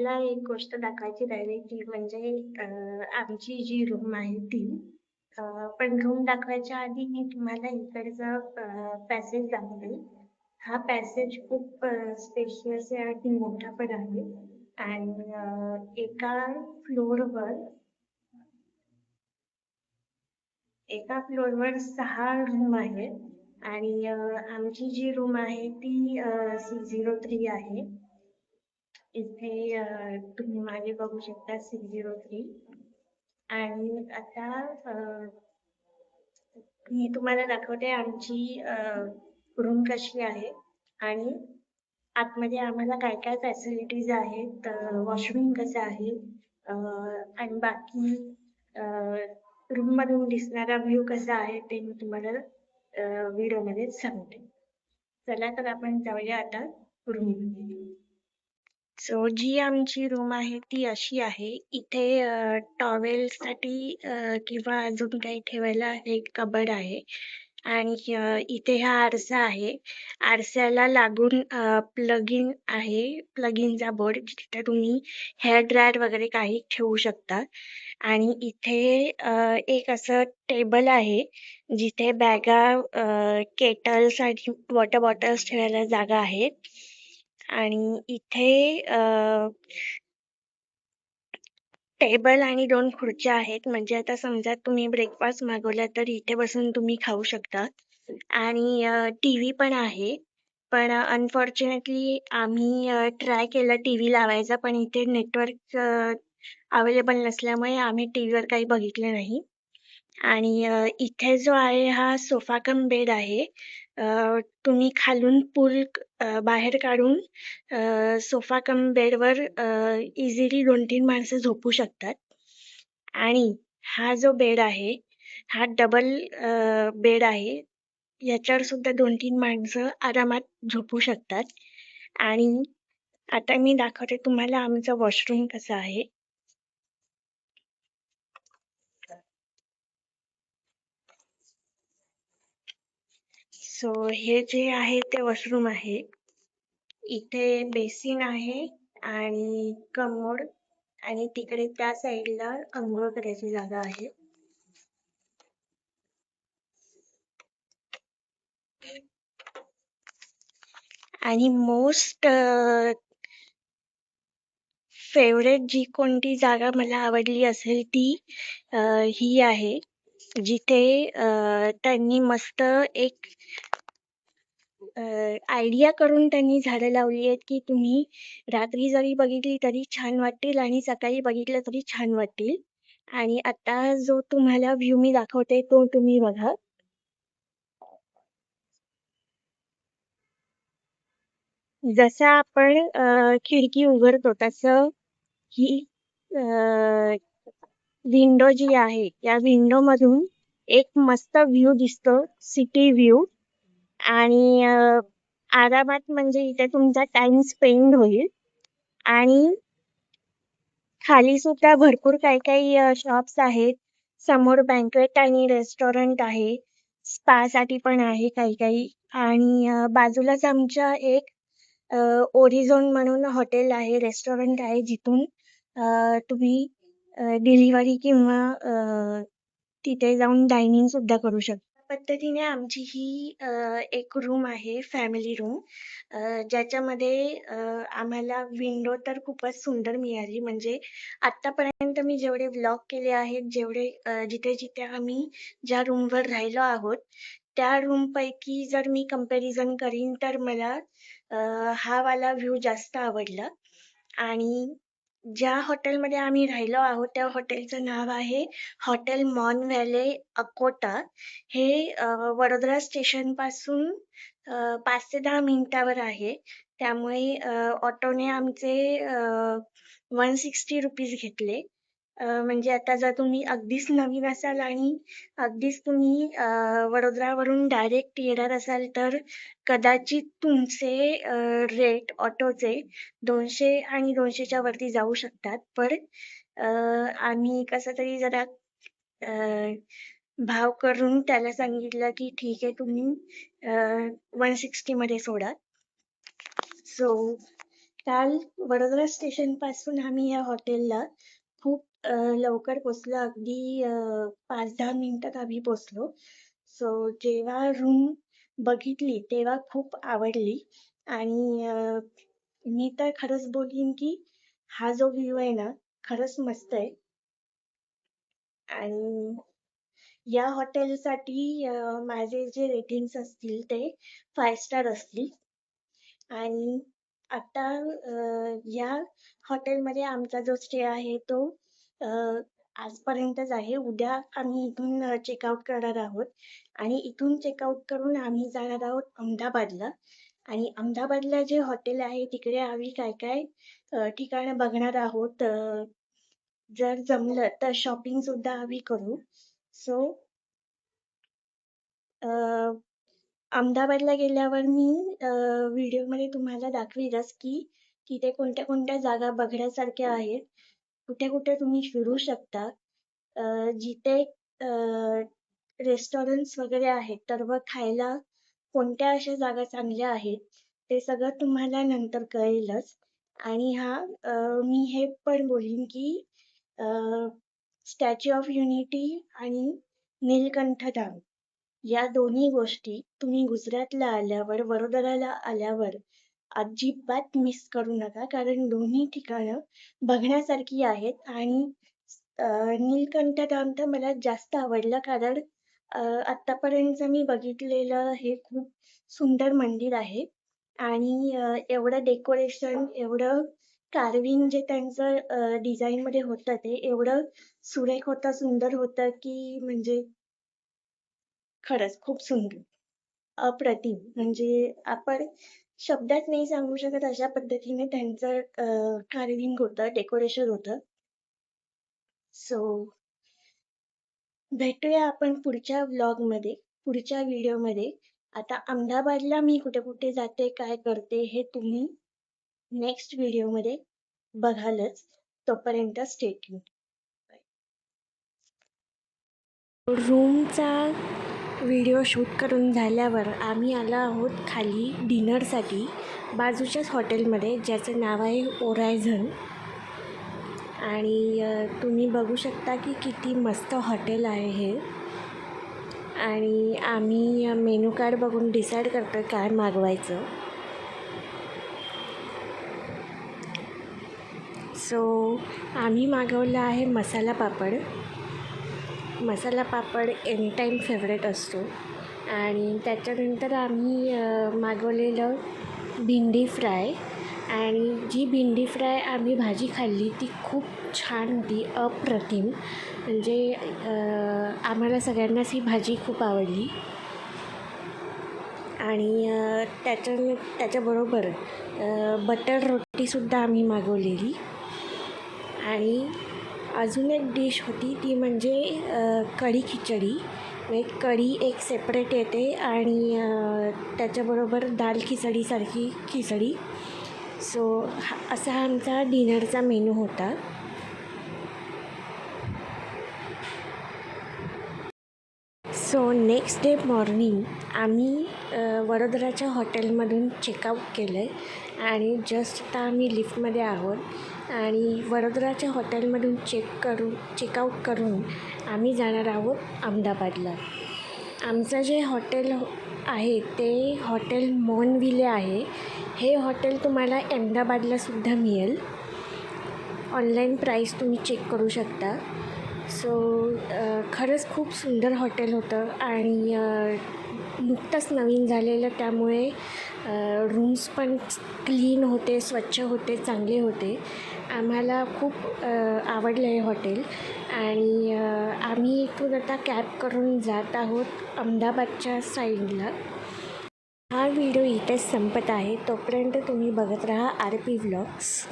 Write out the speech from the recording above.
तुम्हाला एक गोष्ट दाखवायची राहिली ती म्हणजे आमची जी रूम आहे ती. पण रूम दाखवायच्या आधी मी तुम्हाला इकडचा पॅसेज दाखवेल. हा पॅसेज खूप स्पेशियस आहे आणि मोठा पण आहे. आणि फ्लोअरवर एका फ्लोअरवर 6 रूम आहेत आणि आमची जी रूम आहे ती 603 आहे. इथे तुम्ही मागे बघू शकता 603. आणि आता मी तुम्हाला दाखवते आमची रूम कशी आहे आणि आतमध्ये आम्हाला काय काय फॅसिलिटीज आहेत, वॉशरूम कसं आहे आणि बाकी रूम मधून दिसणारा व्ह्यू कसा आहे ते मी तुम्हाला व्हिडिओमध्ये सांगते. चला तर आपण जाऊया आता रूम मध्ये. सो जी आमची रूम आहे ती अशी आहे. इथे टॉवेलसाठी किंवा अजून काही ठेवायला एक कबड आहे आणि इथे हा आरसा आहे. आरशाला लागून प्लग इन आहे, प्लग इनचा बोर्ड, जिथे तुम्ही हेअर ड्रायर वगैरे काही ठेवू शकता. आणि इथे एक असं टेबल आहे जिथे बॅगा, केटल्स आणि वॉटर बॉटल्स ठेवायला जागा आहे. आणि इथे टेबल आणि 2 खुर्च्या आहेत. म्हणजे आता समजा तुम्ही ब्रेकफास्ट मागवला तर इथे बसून तुम्ही खाऊ शकता. आणि टीव्ही पण आहे. पण अनफॉर्च्युनेटली आम्ही ट्राय केलं टीव्ही लावायचा, पण इथे नेटवर्क अवेलेबल नसल्यामुळे आम्ही टीव्हीवर काही बघितलं नाही. आणि इथे जो आहे हा सोफा कम बेड आहे. तुम्ही खालून बाहेर काढून सोफा कम बेडवर इझिली 2-3 माणसं झोपू शकतात. आणि हा जो बेड आहे हा डबल बेड आहे. याच्यावर सुद्धा 2-3 माणसं आरामात झोपू शकतात. आणि आता मी दाखवते तुम्हाला आमचं वॉशरूम कसं आहे. सो हे जे आहे ते वॉशरूम आहे. इथे बेसिन आहे आणि कमोड आणि तिकडे त्या साईडला अंघोळ करायची जागा आहे. आणि मोस्ट फेवरेट जी कोणती जागा मला आवडली असेल ती ही आहे, जिथे त्यांनी मस्त एक आयडिया करून त्यांनी झाडं लावली आहेत की तुम्ही रात्री जरी बघितली तरी छान वाटतील आणि सकाळी बघितलं तरी छान वाटतील. आणि आता जो तुम्हाला व्ह्यू मी दाखवते तो तुम्ही बघा. जसं आपण खिडकी उघडतो तसं ही विंडो जी आहे या विंडो मधून एक मस्त व्ह्यू दिसतो, सिटी व्ह्यू. आणि आरामात म्हणजे इथे तुमचा टाइम स्पेंड होईल. आणि खाली सुद्धा भरपूर काही काही शॉप्स आहेत. समोर बँक्वेट आणि रेस्टॉरंट आहे. स्पा साठी पण आहे काही काही. आणि बाजूलाच आमच्या एक ओरिझोन म्हणून हॉटेल आहे, रेस्टॉरंट आहे, जिथून तुम्ही डिलिव्हरी किंवा तिथे जाऊन डायनिंग सुद्धा करू शकता. पद्धतीने आमची ही एक रूम आहे, फॅमिली रूम, ज्याच्यामध्ये आम्हाला विंडो तर खूपच सुंदर मिळाली. म्हणजे आतापर्यंत मी जेवढे व्लॉग केले आहेत, जेवढे जिथे जिथे आम्ही ज्या रूमवर राहिलो आहोत त्या रूम पैकी जर मी कंपॅरिझन करीन तर मला हा वाला व्ह्यू जास्त आवडला. आणि ज्या हॉटेलमध्ये आम्ही राहिलो आहोत त्या हॉटेलचं नाव आहे हॉटेल मॉन व्हॅले अकोटा. हे वडोदरा स्टेशन पासून 5 ते 10 मिनिटावर आहे. त्यामुळे ऑटोने आमचे 160 रुपीज घेतले. म्हणजे आता जर तुम्ही अगदीच नवीन असाल आणि अगदीच तुम्ही वडोदरावरून डायरेक्ट येणार असाल तर कदाचित तुमचे रेट ऑटोचे 200 आणि 200च्या वरती जाऊ शकतात. पण आम्ही कसं तरी जरा भाव करून त्याला सांगितलं की ठीक आहे, तुम्ही 160 मध्ये सोडा. सो काल वडोदरा स्टेशनपासून आम्ही या हॉटेलला खूप लवकर पोचलो. अगदी 5-10 मिनिटात आम्ही पोचलो. सो जेव्हा रूम बघितली तेव्हा खूप आवडली आणि मी तर खरंच बोलीन की हा जो व्ह्यू आहे ना, खरंच मस्त आहे. आणि या हॉटेलसाठी माझे जे रेटिंग्स असतील ते 5 स्टार असतील. आणि आता या हॉटेलमध्ये आमचा जो स्टे आहे तो आजपर्यंतच आहे. उद्या आम्ही इथून चेकआउट करणार आहोत आणि इथून चेकआउट करून आम्ही जाणार आहोत अहमदाबादला. आणि अहमदाबादला जे हॉटेल आहे तिकडे आम्ही काय काय ठिकाणं बघणार आहोत. जर जमलं तर शॉपिंग सुद्धा आम्ही करू. सो अहमदाबादला गेल्यावर मी व्हिडिओमध्ये तुम्हाला दाखवीलच की तिथे कोणत्या कोणत्या जागा बघण्यासारख्या आहेत, कुठे कुठे तुम्ही फिरू शकता. जिथे रेस्टॉरंट्स वगैरे आहेत तर मग खायला कोणत्या अशा जागा चांगल्या आहेत ते सगळं तुम्हाला नंतर कळेलच. आणि मी हे पण बोलीन की स्टॅच्यू ऑफ युनिटी आणि नीलकंठ धाम या दोन्ही गोष्टी तुम्ही गुजरातला आल्यावर, वडोदराला आल्यावर अजिबात मिस करू नका, कारण दोन्ही ठिकाणं बघण्यासारखी आहेत. आणि नीलकंठ धाम तर मला जास्त आवडलं, कारण आत्तापर्यंत मी बघितलेलं हे खूप सुंदर मंदिर आहे. आणि एवढं डेकोरेशन, एवढं कार्विंग जे त्यांचं डिझाईनमध्ये होतं ते एवढं सुरेख होतं, सुंदर होतं की म्हणजे खरंच खूप सुंदर, अप्रतिम. म्हणजे आपण शब्दात नाही सांगू शकत अशा पद्धतीने त्यांचं कार्विंग होतं, डेकोरेशन होतं. सो भेटूया आपण पुढच्या व्लॉगमध्ये, पुढच्या व्हिडिओमध्ये. आता अहमदाबादला मी कुठे कुठे जाते, काय करते हे तुम्ही नेक्स्ट व्हिडिओमध्ये बघालच. तोपर्यंत स्टे ट्यून. रूमचा व्हिडिओ शूट करून झाल्यावर आम्ही आलो आहोत खाली डिनरसाठी बाजूच्याच हॉटेलमध्ये, ज्याचं नाव आहे ओरायझन. आणि तुम्ही बघू शकता की किती मस्त हॉटेल आहे हे. आणि आम्ही मेनू कार्ड बघून डिसाईड करतो काय मागवायचं. सो आम्ही मागवलं आहे masala papad. Masala papad any time favourite असतो. आणि त्याच्यानंतर आम्ही मागवलेलं भेंडी फ्राय. आणि जी भेंडी फ्राय आम्ही भाजी खाल्ली ती खूप छान होती, अप्रतिम. म्हणजे आम्हाला सगळ्यांनाच ही भाजी खूप आवडली. आणि त्याच्याबरोबर बटर रोटीसुद्धा आम्ही मागवलेली. आणि अजून एक डिश होती ती म्हणजे कढी खिचडी. एक कढी एक सेपरेट येते आणि त्याच्याबरोबर दाल खिचडीसारखी खिचडी. सो असा आमचा डिनरचा मेनू होता. सो नेक्स्ट डे मॉर्निंग आम्ही वडोदराच्या हॉटेलमधून चेकआउट केलं आहे आणि जस्ट आता आम्ही लिफ्टमध्ये आहोत. आणि वडोदराच्या हॉटेलमधून चेकआउट करून आम्ही जाणार आहोत अहमदाबादला. आमचं जे हॉटेल आहे ते हॉटेल मोनविले आहे. हे हॉटेल तुम्हाला अहमदाबादलासुद्धा मिळेल. ऑनलाईन प्राईस तुम्ही चेक करू शकता. सो खरंच खूप सुंदर हॉटेल होतं आणि नुकतंच नवीन झालेलं, त्यामुळे रूम्स पण क्लीन होते, स्वच्छ होते, चांगले होते. आम्हाला खूप आवडलं हे हॉटेल. आणि आम्ही इथून आता कॅब करून जात आहोत अहमदाबादच्या साईडला. हा व्हिडिओ इथेच संपत आहे. तोपर्यंत तुम्ही बघत राहा RP व्लॉग्स.